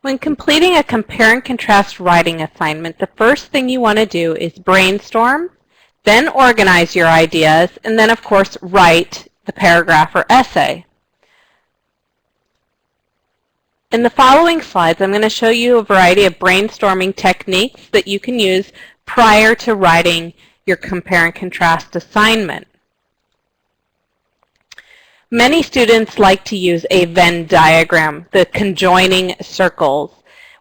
When completing a compare and contrast writing assignment, the first thing you want to do is brainstorm, then organize your ideas, and then, of course, write the paragraph or essay. In the following slides, I'm going to show you a variety of brainstorming techniques that you can use prior to writing your compare and contrast assignment. Many students like to use a Venn diagram, the conjoining circles.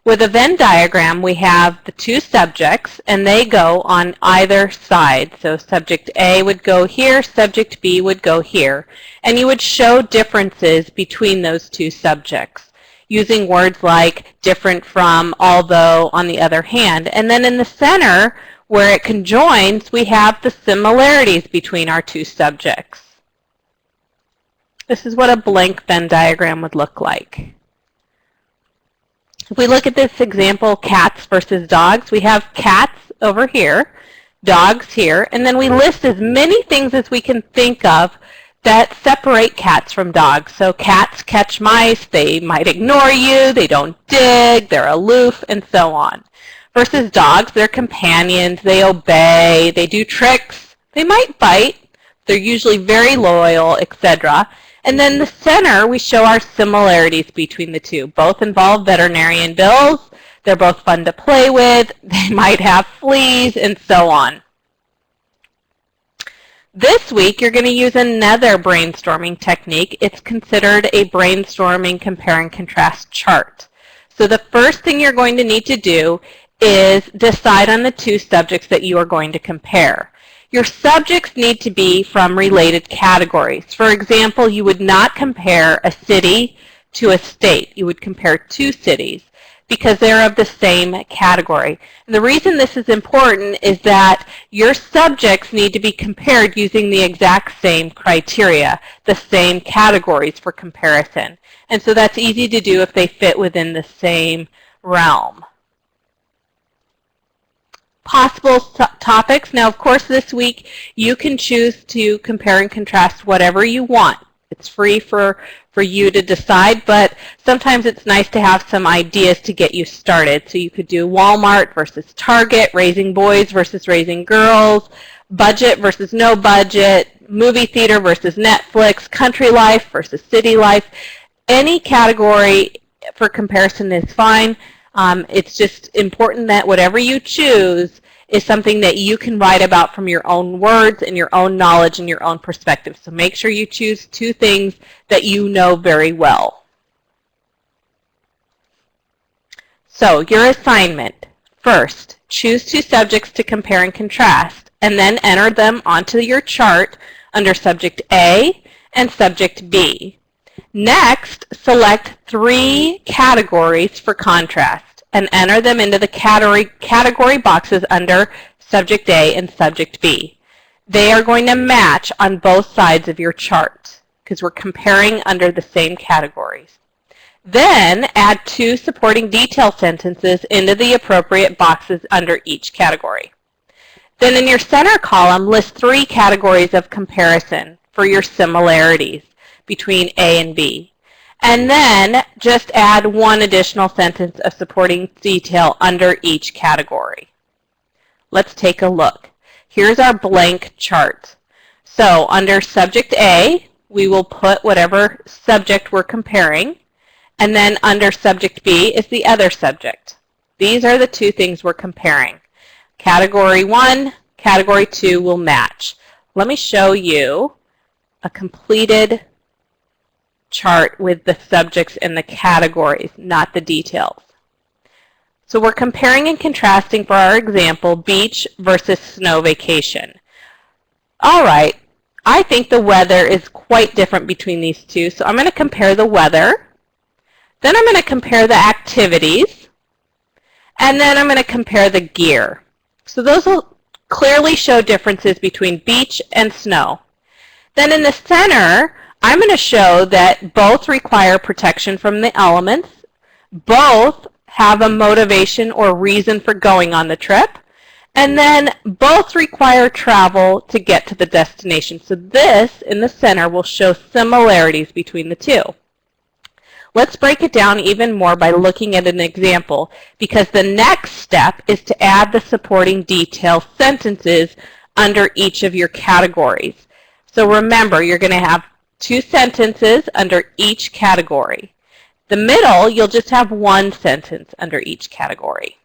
With a Venn diagram, we have the two subjects, and they go on either side. So subject A would go here, subject B would go here. And you would show differences between those two subjects, using words like different from, although, on the other hand. And then in the center, where it conjoins, we have the similarities between our two subjects. This is what a blank Venn diagram would look like. If we look at this example, cats versus dogs, we have cats over here, dogs here, and then we list as many things as we can think of that separate cats from dogs. So cats catch mice, they might ignore you, they don't dig, they're aloof, and so on. Versus dogs, they're companions, they obey, they do tricks, they might bite, they're usually very loyal, etc. And then the center, we show our similarities between the two. Both involve veterinarian bills. They're both fun to play with. They might have fleas, and so on. This week, you're going to use another brainstorming technique. It's considered a brainstorming compare and contrast chart. So the first thing you're going to need to do is decide on the two subjects that you are going to compare. Your subjects need to be from related categories. For example, you would not compare a city to a state. You would compare two cities because they're of the same category. And the reason this is important is that your subjects need to be compared using the exact same criteria, the same categories for comparison. And so that's easy to do if they fit within the same realm. Possible topics. Now, of course, this week you can choose to compare and contrast whatever you want. It's free for you to decide, but sometimes it's nice to have some ideas to get you started. So you could do Walmart versus Target, raising boys versus raising girls, budget versus no budget, movie theater versus Netflix, country life versus city life. Any category for comparison is fine. It's just important that whatever you choose is something that you can write about from your own words and your own knowledge and your own perspective. So make sure you choose two things that you know very well. So your assignment. First, choose two subjects to compare and contrast, and then enter them onto your chart under subject A and subject B. Next, select 3 categories for contrast and enter them into the category boxes under subject A and subject B. They are going to match on both sides of your chart because we're comparing under the same categories. Then add 2 supporting detail sentences into the appropriate boxes under each category. Then in your center column, list 3 categories of comparison for your similarities between A and B. And then just add 1 additional sentence of supporting detail under each category. Let's take a look. Here's our blank chart. So under subject A, we will put whatever subject we're comparing. And then under subject B is the other subject. These are the 2 things we're comparing. Category 1, category 2 will match. Let me show you a completed chart with the subjects and the categories, not the details. So we're comparing and contrasting for our example, beach versus snow vacation. All right, I think the weather is quite different between these two, so I'm going to compare the weather. Then I'm going to compare the activities, and then I'm going to compare the gear. So those will clearly show differences between beach and snow. Then in the center, I'm going to show that both require protection from the elements, both have a motivation or reason for going on the trip, and then both require travel to get to the destination. So this, in the center, will show similarities between the two. Let's break it down even more by looking at an example, because the next step is to add the supporting detail sentences under each of your categories. So remember, you're going to have 2 sentences under each category. The middle, you'll just have 1 sentence under each category.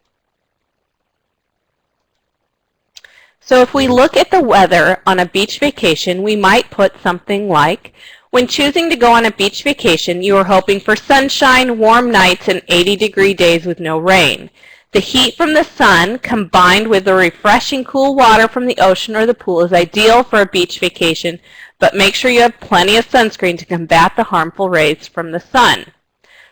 So if we look at the weather on a beach vacation, we might put something like, when choosing to go on a beach vacation, you are hoping for sunshine, warm nights, and 80-degree days with no rain. The heat from the sun, combined with the refreshing cool water from the ocean or the pool, is ideal for a beach vacation, but make sure you have plenty of sunscreen to combat the harmful rays from the sun.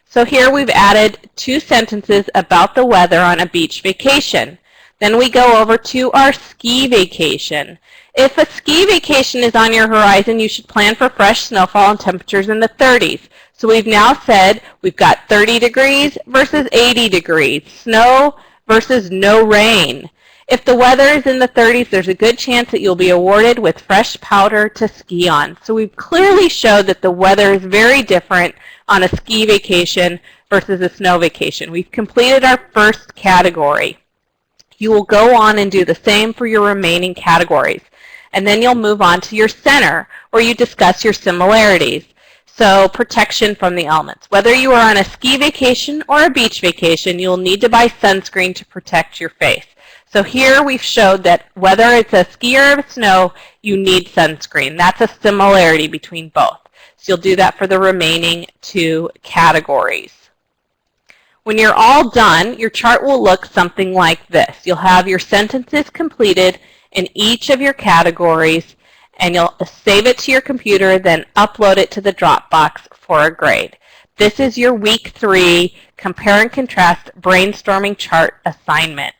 So here we've added 2 sentences about the weather on a beach vacation. Then we go over to our ski vacation. If a ski vacation is on your horizon, you should plan for fresh snowfall and temperatures in the 30s. So we've now said we've got 30 degrees versus 80 degrees, snow versus no rain. If the weather is in the 30s, there's a good chance that you'll be awarded with fresh powder to ski on. So we've clearly showed that the weather is very different on a ski vacation versus a snow vacation. We've completed our first category. You will go on and do the same for your remaining categories. And then you'll move on to your center, where you discuss your similarities. So protection from the elements. Whether you are on a ski vacation or a beach vacation, you'll need to buy sunscreen to protect your face. So here we've showed that whether it's a ski or a snow, you need sunscreen. That's a similarity between both. So you'll do that for the remaining 2 categories. When you're all done, your chart will look something like this. You'll have your sentences completed in each of your categories, and you'll save it to your computer, then upload it to the Dropbox for a grade. This is your Week 3 Compare and Contrast Brainstorming Chart assignment.